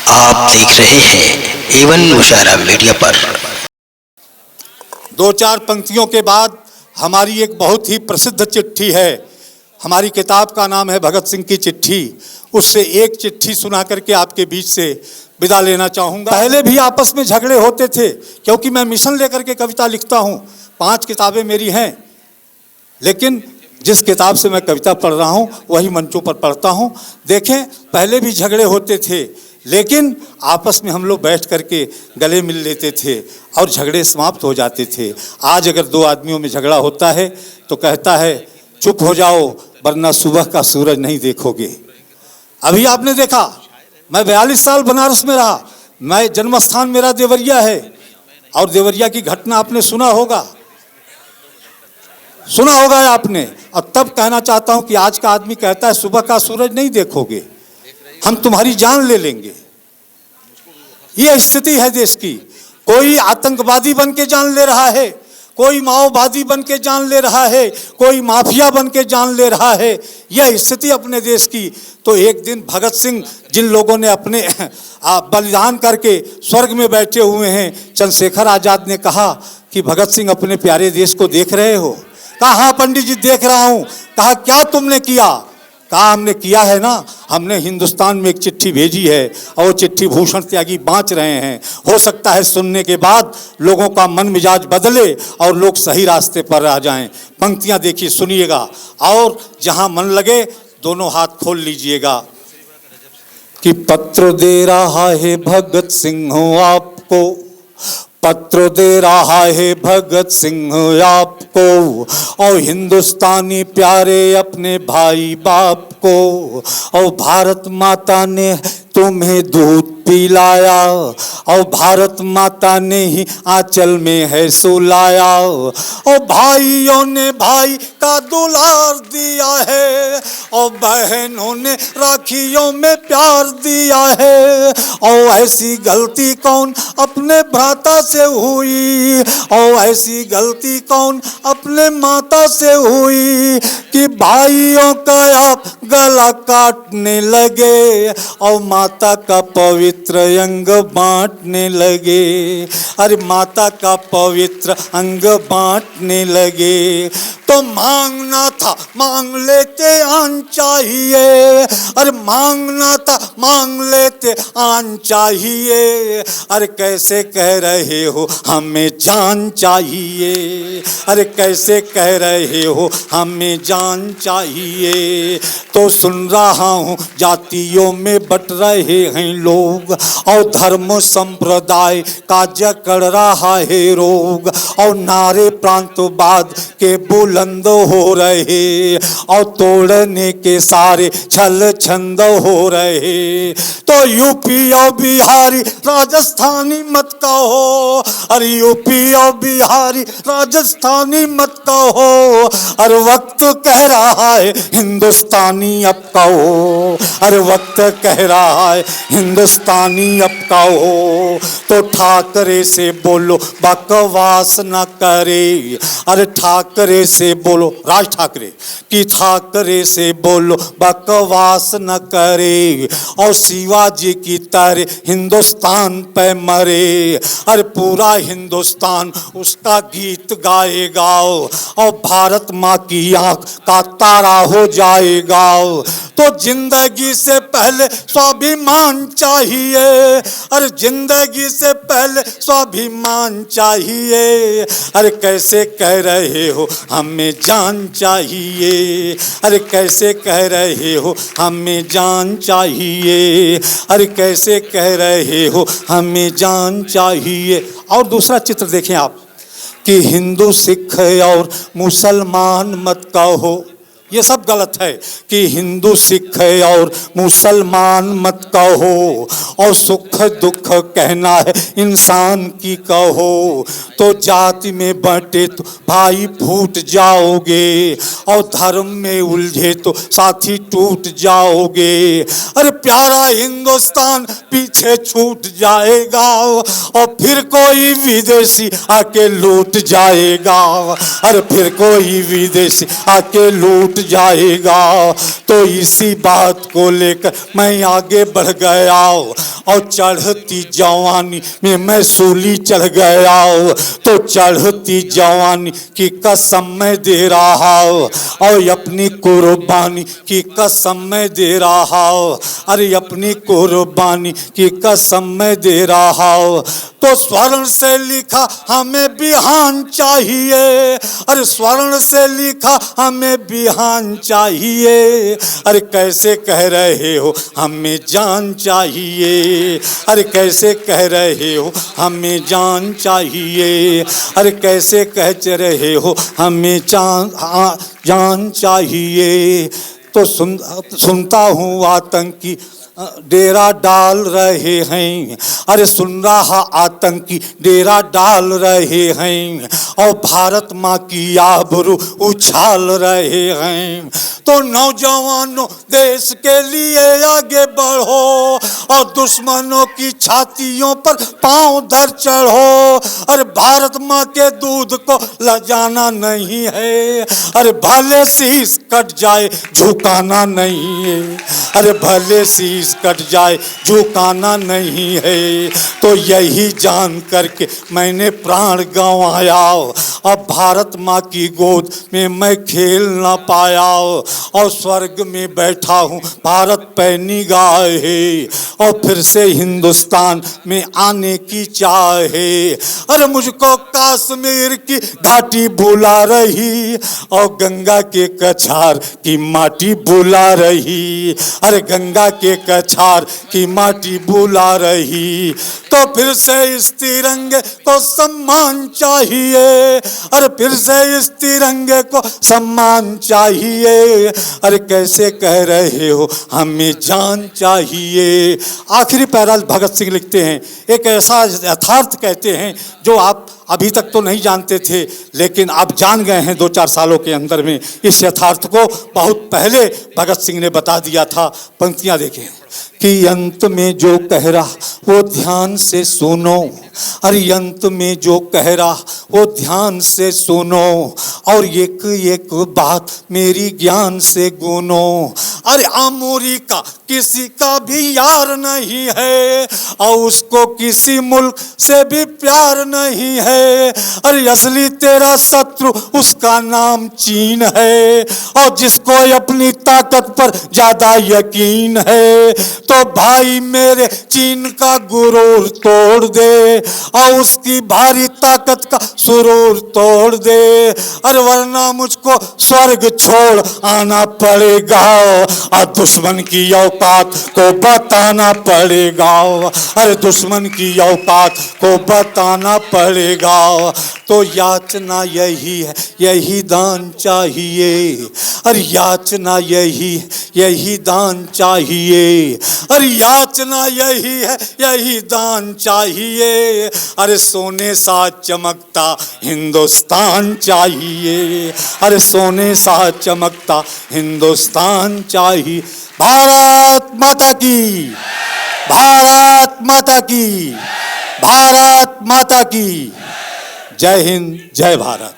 आप देख रहे हैं एवन मुशायरा मीडिया पर। दो चार पंक्तियों के बाद हमारी एक बहुत ही प्रसिद्ध चिट्ठी है। हमारी किताब का नाम है भगत सिंह की चिट्ठी। उससे एक चिट्ठी सुना करके आपके बीच से विदा लेना चाहूँगा। पहले भी आपस में झगड़े होते थे, क्योंकि मैं मिशन लेकर के कविता लिखता हूँ। 5 किताबें मेरी हैं, लेकिन जिस किताब से मैं कविता पढ़ रहा हूँ वही मंचों पर पढ़ता हूँ। देखें, पहले भी झगड़े होते थे, लेकिन आपस में हम लोग बैठ करके गले मिल लेते थे और झगड़े समाप्त हो जाते थे। आज अगर 2 आदमियों में झगड़ा होता है तो कहता है चुप हो जाओ वरना सुबह का सूरज नहीं देखोगे। अभी आपने देखा, मैं 42 साल बनारस में रहा। मैं जन्म स्थान मेरा देवरिया है, और देवरिया की घटना आपने सुना होगा आपने। और तब कहना चाहता हूं कि आज का आदमी कहता है सुबह का सूरज नहीं देखोगे, हम तुम्हारी जान ले लेंगे। ये स्थिति है देश की। कोई आतंकवादी बन के जान ले रहा है, कोई माओवादी बन के जान ले रहा है, कोई माफिया बन के जान ले रहा है। यह स्थिति अपने देश की। तो एक दिन भगत सिंह, जिन लोगों ने अपने बलिदान करके स्वर्ग में बैठे हुए हैं, चंद्रशेखर आजाद ने कहा कि भगत सिंह अपने प्यारे देश को देख रहे हो? कहा हाँ पंडित जी देख रहा हूँ। कहा क्या तुमने किया? कहा हमने किया है ना, हमने हिंदुस्तान में एक चिट्ठी भेजी है और वो चिट्ठी भूषण त्यागी बाँच रहे हैं। हो सकता है सुनने के बाद लोगों का मन मिजाज बदले और लोग सही रास्ते पर आ जाएं। पंक्तियां देखिए, सुनिएगा, और जहां मन लगे दोनों हाथ खोल लीजिएगा। कि पत्र दे रहा है भगत सिंह आपको, पत्र दे रहा है भगत सिंह आपको, और हिंदुस्तानी प्यारे अपने भाई बाप को, और भारत माता ने तुम्हें दूध पिलाया, और भारत माता ने ही आंचल में है सुलाया, और भाइयों ने भाई का दुलार दिया है, और बहनों ने राखियों में प्यार दिया है। और ऐसी गलती कौन अपने भ्राता से हुई, और ऐसी गलती कौन अपने माता से हुई, कि भाइयों का आप गला काटने लगे और माता का पवित्र अंग बांटने लगे। अरे माता का पवित्र अंग बांटने लगे। तो मांगना था मांग लेते आन चाहिए, अरे मांगना था मांग लेते आन चाहिए। अरे कैसे कह रहे हो हमें जान चाहिए, अरे कैसे कह रहे हो हमें जान चाहिए। तो सुन रहा हूँ जातियों में बट रहे हैं लोग, और धर्म संप्रदाय का जकड़ रहा है रोग, और नारे प्रांतवाद के बुलंद हो रहे, और तोड़ने के सारे छल छंद हो रहे। तो यूपी और बिहारी राजस्थानी मत कहो, अरे यूपी और बिहारी राजस्थानी मत कहो, अरे वक्त कह रहा है हिंदुस्तानी अब कहो, अरे वक्त कह रहा है हिंदुस्तानी अब कहो। तो ठाकरे से बोलो बकवास न करे, अरे ठाकरे से बोलो, राज ठाकरे कि ठाकरे से बोलो बकवास न करे, और शिवाजी की तरह हिंदुस्तान पे मरे। अरे पूरा हिंदुस्तान उसका गीत गाएगा, और भारत माँ की आंख का तारा हो जाएगा। तो जिंदगी से पहले स्वाभिमान चाहिए, अरे जिंदगी से पहले स्वाभिमान चाहिए। अरे कैसे कह रहे हो हमें जान चाहिए, अरे कैसे कह रहे हो हमें जान चाहिए, अरे कैसे कह रहे हो हमें जान चाहिए। और दूसरा चित्र देखें आप, कि हिंदू सिख और मुसलमान मत कहो। ये सब गलत है कि हिंदू सिख और मुसलमान मत कहो, और सुख दुख कहना है इंसान की कहो। तो जाति में बंटे तो भाई फूट जाओगे, और धर्म में उलझे तो साथी टूट जाओगे। अरे प्यारा हिंदुस्तान पीछे छूट जाएगा, और फिर कोई विदेशी आके लूट जाएगा, अरे फिर कोई विदेशी आके लूट जाएगा। तो इसी बात को लेकर मैं आगे बढ़ गया, और चढ़ती जवानी में मैं सूली चढ़ गया, तो चढ़ती जवानी की कसम मैं दे रहा हूँ, और अपनी कुर्बानी की कसम मैं दे रहा हूँ, अरे अपनी कुर्बानी की कसम मैं दे रहा हूँ। तो स्वर्ण से लिखा हमें बिहान चाहिए, अरे स्वर्ण से लिखा हमें बिहान चाहिए, अरे कैसे कह रहे हो हमें जान चाहिए, अरे कैसे कह रहे हो हमें जान चाहिए, अरे कैसे कह रहे हो हमें जान चाहिए। तो सुनता हूँ आतंकी डेरा डाल रहे हैं, अरे सुन रहा आतंकी डेरा डाल रहे हैं, और भारत माँ की आबरू उछाल रहे हैं। तो नौजवानों देश के लिए आगे बढ़ो, और दुश्मनों की छातियों पर पांव धर चढ़ो, अरे भारत माँ के दूध को लजाना नहीं है, अरे भले शीश कट जाए झुकाना नहीं है, अरे भले शीश कट जाए झुकाना नहीं है। तो यही जान करके मैंने प्राण गंवाया, अब भारत माँ की गोद में मैं खेल ना पाया, और स्वर्ग में बैठा हूँ भारत पे निगाह है, और फिर से हिंदुस्तान में आने की चाह है। अरे मुझको कश्मीर की घाटी बुला रही, और गंगा के कछार की माटी बुला रही, अरे गंगा के कछार की माटी बुला रही। तो फिर से इस तिरंगे को सम्मान चाहिए, अरे फिर से इस तिरंगे को सम्मान चाहिए, अरे कैसे कह रहे हो हमें जान चाहिए। आखिरी पैरा भगत सिंह लिखते हैं, एक ऐसा यथार्थ कहते हैं जो आप अभी तक तो नहीं जानते थे, लेकिन आप जान गए हैं 2-4 सालों के अंदर में। इस यथार्थ को बहुत पहले भगत सिंह ने बता दिया था। पंक्तियां देखें कि अंत में जो कह रहा वो ध्यान से सुनो, अरे अंत में जो कह रहा वो ध्यान से सुनो, और एक एक बात मेरी ज्ञान से गुनो। अरे आमोरी का किसी का भी यार नहीं है, और उसको किसी मुल्क से भी प्यार नहीं है, अरे असली तेरा शत्रु उसका नाम चीन है, और जिसको अपनी ताकत पर ज्यादा यकीन है, तो भाई मेरे चीन का गुरूर तोड़ दे, और उसकी भारी ताकत का सुरूर तोड़ दे, अरे वरना मुझको स्वर्ग छोड़ आना पड़ेगा, और दुश्मन की औकात को बताना पड़ेगा, अरे दुश्मन की औकात को बताना पड़ेगा। तो याचना यही है, यही दान चाहिए, अरे याचना यही दान चाहिए, अरे याचना यही है, यही दान चाहिए, अरे सोने सा चमकता हिंदुस्तान चाहिए, अरे सोने सा चमकता हिंदुस्तान चाहिए। भारत माता की, भारत माता की, भारत माता की। जय हिंद, जय भारत।